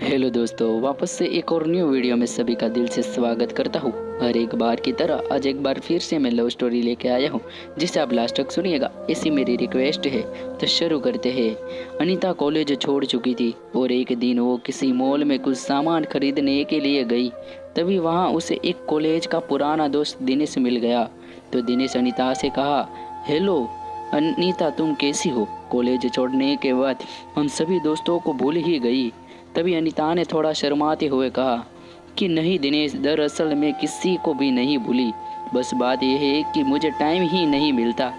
Hello दोस्तों, वापस से एक और न्यू वीडियो में सभी का दिल से स्वागत करता हूँ। हर एक बार की तरह आज एक बार फिर से मैं लव स्टोरी लेके आया हूँ, जिसे आप लास्ट तक सुनिएगा, ऐसी मेरी रिक्वेस्ट है। तो शुरू करते हैं। अनीता कॉलेज छोड़ चुकी थी और एक दिन वो किसी मॉल में कुछ सामान खरीदने के लिए गई। तभी वहाँ उसे एक कॉलेज का पुराना दोस्त दिनेश मिल गया। तो दिनेश अनीता से कहा, हेलो अनीता, तुम कैसी हो? कॉलेज छोड़ने के बाद हम सभी दोस्तों को भूल ही गई। तभी अनीता ने थोड़ा शर्माते हुए कहा कि नहीं दिनेश, दरअसल मैं किसी को भी नहीं भूली, बस बात यह है कि मुझे टाइम ही नहीं मिलता।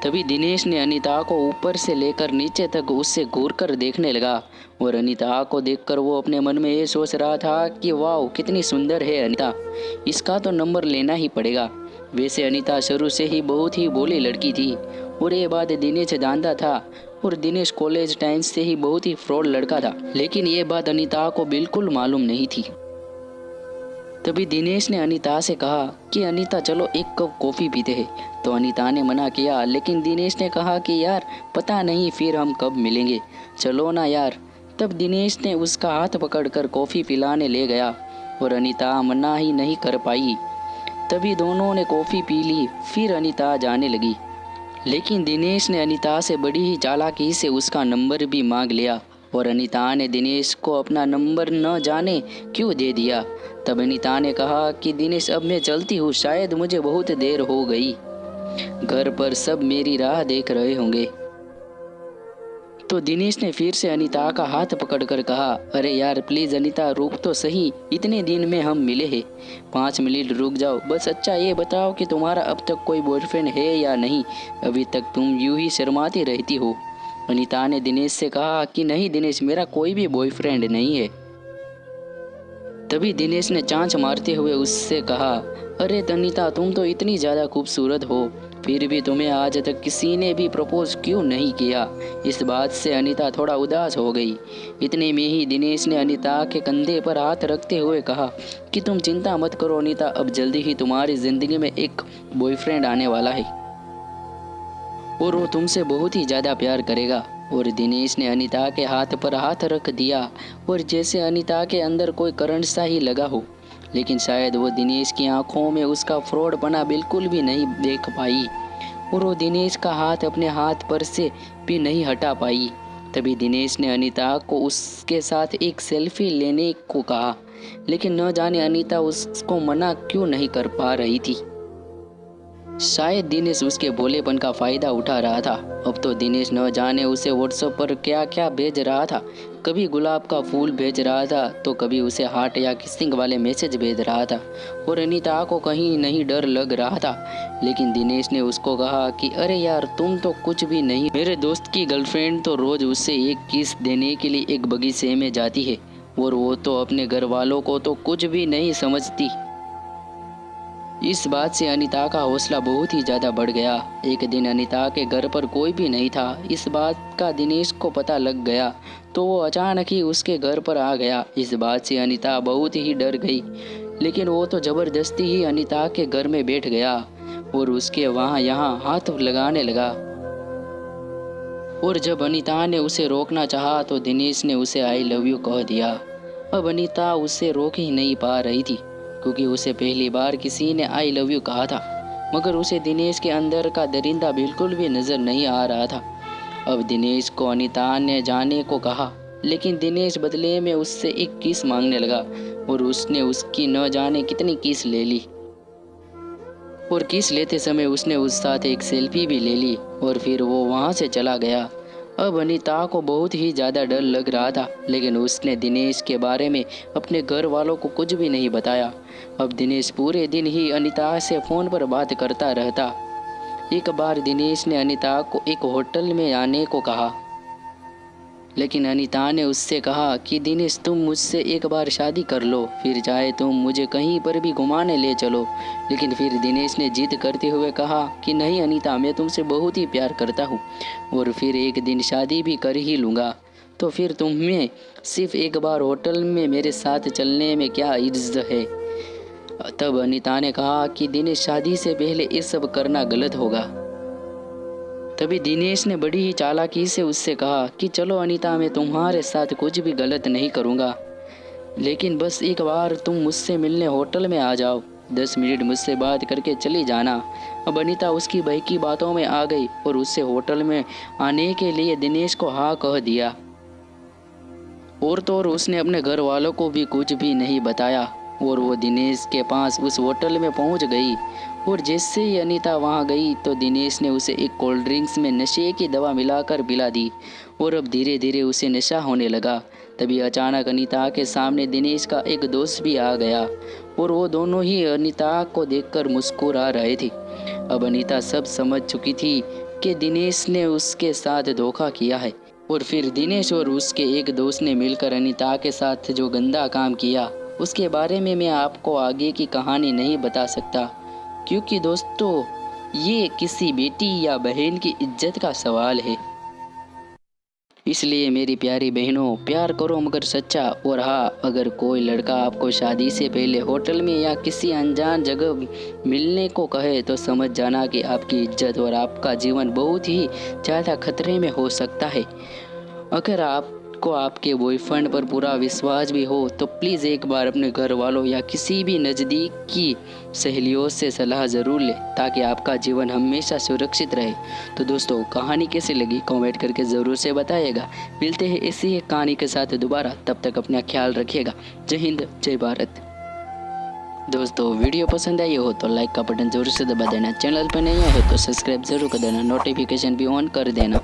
तभी दिनेश ने अनीता को ऊपर से लेकर नीचे तक उससे घूरकर देखने लगा और अनीता को देखकर वो अपने मन में ये सोच रहा था कि वाह, कितनी सुंदर है अनीता, इसका तो नंबर लेना ही पड़ेगा। वैसे अनीता शुरू से ही बहुत ही भोली लड़की थी और ये बात दिनेश जानता था। और दिनेश कॉलेज टाइम से ही बहुत ही फ्रॉड लड़का था, लेकिन ये बात अनीता को बिल्कुल मालूम नहीं थी। तभी दिनेश ने अनीता से कहा कि अनीता, चलो एक कप कॉफ़ी पीते हैं। तो अनीता ने मना किया, लेकिन दिनेश ने कहा कि यार पता नहीं फिर हम कब मिलेंगे, चलो ना यार। तब दिनेश ने उसका हाथ पकड़कर कॉफ़ी पिलाने ले गया और अनीता मना ही नहीं कर पाई। तभी दोनों ने कॉफ़ी पी ली। फिर अनीता जाने लगी, लेकिन दिनेश ने अनीता से बड़ी ही चालाकी से उसका नंबर भी मांग लिया और अनीता ने दिनेश को अपना नंबर न जाने क्यों दे दिया। तब अनीता ने कहा कि दिनेश, अब मैं चलती हूँ, शायद मुझे बहुत देर हो गई, घर पर सब मेरी राह देख रहे होंगे। तो दिनेश ने फिर से अनीता का हाथ पकड़कर कहा, अरे यार प्लीज़ अनीता, रुक तो सही, इतने दिन में हम मिले हैं, 5 मिनट रुक जाओ बस। अच्छा ये बताओ कि तुम्हारा अब तक कोई बॉयफ्रेंड है या नहीं? अभी तक तुम यूं ही शर्माती रहती हो। अनीता ने दिनेश से कहा कि नहीं दिनेश, मेरा कोई भी बॉयफ्रेंड नहीं है। तभी दिनेश ने चांच मारते हुए उससे कहा, अरे अनीता, तुम तो इतनी ज़्यादा खूबसूरत हो, फिर भी तुम्हें आज तक किसी ने भी प्रपोज क्यों नहीं किया? इस बात से अनीता थोड़ा उदास हो गई। इतने में ही दिनेश ने अनीता के कंधे पर हाथ रखते हुए कहा कि तुम चिंता मत करो अनीता, अब जल्दी ही तुम्हारी ज़िंदगी में एक बॉयफ्रेंड आने वाला है और वो तुमसे बहुत ही ज़्यादा प्यार करेगा। और दिनेश ने अनीता के हाथ पर हाथ रख दिया और जैसे अनीता के अंदर कोई करंट सा ही लगा हो, लेकिन शायद वो दिनेश की आंखों में उसका फ्रॉडपना बिल्कुल भी नहीं देख पाई और वो दिनेश का हाथ अपने हाथ पर से भी नहीं हटा पाई। तभी दिनेश ने अनीता को उसके साथ एक सेल्फी लेने को कहा, लेकिन न जाने अनीता उसको मना क्यों नहीं कर पा रही थी। शायद दिनेश उसके भोलेपन का फ़ायदा उठा रहा था। अब तो दिनेश न जाने उसे व्हाट्सएप पर क्या क्या भेज रहा था, कभी गुलाब का फूल भेज रहा था तो कभी उसे हार्ट या किसिंग वाले मैसेज भेज रहा था। और अनीता को कहीं नहीं डर लग रहा था, लेकिन दिनेश ने उसको कहा कि अरे यार, तुम तो कुछ भी नहीं, मेरे दोस्त की गर्लफ्रेंड तो रोज़ उससे एक किस देने के लिए एक बगीचे में जाती है और वो तो अपने घर वालों को तो कुछ भी नहीं समझती। इस बात से अनीता का हौसला बहुत ही ज़्यादा बढ़ गया। एक दिन अनीता के घर पर कोई भी नहीं था। इस बात का दिनेश को पता लग गया तो वो अचानक ही उसके घर पर आ गया। इस बात से अनीता बहुत ही डर गई, लेकिन वो तो ज़बरदस्ती ही अनीता के घर में बैठ गया और उसके वहाँ यहाँ हाथ लगाने लगा। और जब अनीता ने उसे रोकना चाहा तो दिनेश ने उसे आई लव यू कह दिया। अब अनीता उसे रोक ही नहीं पा रही थी, क्योंकि उसे पहली बार किसी ने आई लव यू कहा था, मगर उसे दिनेश के अंदर का दरिंदा बिल्कुल भी नज़र नहीं आ रहा था। अब दिनेश को अनीता ने जाने को कहा, लेकिन दिनेश बदले में उससे एक किस मांगने लगा और उसने उसकी न जाने कितनी किस ले ली। और किस लेते समय उसने उस साथ एक सेल्फी भी ले ली और फिर वो वहाँ से चला गया। अब अनीता को बहुत ही ज़्यादा डर लग रहा था, लेकिन उसने दिनेश के बारे में अपने घर वालों को कुछ भी नहीं बताया। अब दिनेश पूरे दिन ही अनीता से फ़ोन पर बात करता रहता। एक बार दिनेश ने अनीता को एक होटल में आने को कहा, लेकिन अनीता ने उससे कहा कि दिनेश, तुम मुझसे एक बार शादी कर लो, फिर चाहे तुम मुझे कहीं पर भी घुमाने ले चलो। लेकिन फिर दिनेश ने जिद करते हुए कहा कि नहीं अनीता, मैं तुमसे बहुत ही प्यार करता हूँ और फिर एक दिन शादी भी कर ही लूँगा, तो फिर तुम्हें सिर्फ एक बार होटल में मेरे साथ चलने में क्या इर्ज़ है? तब अनीता ने कहा कि दिनेश, शादी से पहले ये सब करना गलत होगा। तभी दिनेश ने बड़ी ही चालाकी से उससे कहा कि चलो अनीता, मैं तुम्हारे साथ कुछ भी गलत नहीं करूँगा, लेकिन बस एक बार तुम मुझसे मिलने होटल में आ जाओ, 10 मिनट मुझसे बात करके चली जाना। अब अनीता उसकी बहकी बातों में आ गई और उससे होटल में आने के लिए दिनेश को हाँ कह दिया। और तो और उसने अपने घर वालों को भी कुछ भी नहीं बताया और वो दिनेश के पास उस होटल में पहुंच गई। और जैसे ही अनीता वहां गई तो दिनेश ने उसे एक कोल्ड ड्रिंक्स में नशे की दवा मिलाकर पिला दी और अब धीरे धीरे उसे नशा होने लगा। तभी अचानक अनीता के सामने दिनेश का एक दोस्त भी आ गया और वो दोनों ही अनीता को देखकर मुस्कुरा रहे थे। अब अनीता सब समझ चुकी थी कि दिनेश ने उसके साथ धोखा किया है और फिर दिनेश और उसके एक दोस्त ने मिलकर अनीता के साथ जो गंदा काम किया उसके बारे में मैं आपको आगे की कहानी नहीं बता सकता, क्योंकि दोस्तों ये किसी बेटी या बहन की इज्जत का सवाल है। इसलिए मेरी प्यारी बहनों, प्यार करो मगर सच्चा। और हाँ, अगर कोई लड़का आपको शादी से पहले होटल में या किसी अनजान जगह मिलने को कहे तो समझ जाना कि आपकी इज्जत और आपका जीवन बहुत ही ज़्यादा खतरे में हो सकता है। अगर आपको आपके बॉयफ्रेंड पर पूरा विश्वास भी हो तो प्लीज़ एक बार अपने घर वालों या किसी भी नज़दीकी सहेलियों से सलाह ज़रूर लें ताकि आपका जीवन हमेशा सुरक्षित रहे। तो दोस्तों, कहानी कैसी लगी कमेंट करके ज़रूर से बताइएगा। मिलते हैं ऐसी ही कहानी के साथ दोबारा, तब तक अपना ख्याल रखिएगा। जय हिंद, जय भारत। दोस्तों, वीडियो पसंद आई हो तो लाइक का बटन ज़रूर से दबा देना, चैनल पर नहीं आए हो तो सब्सक्राइब ज़रूर कर देना, नोटिफिकेशन भी ऑन कर देना।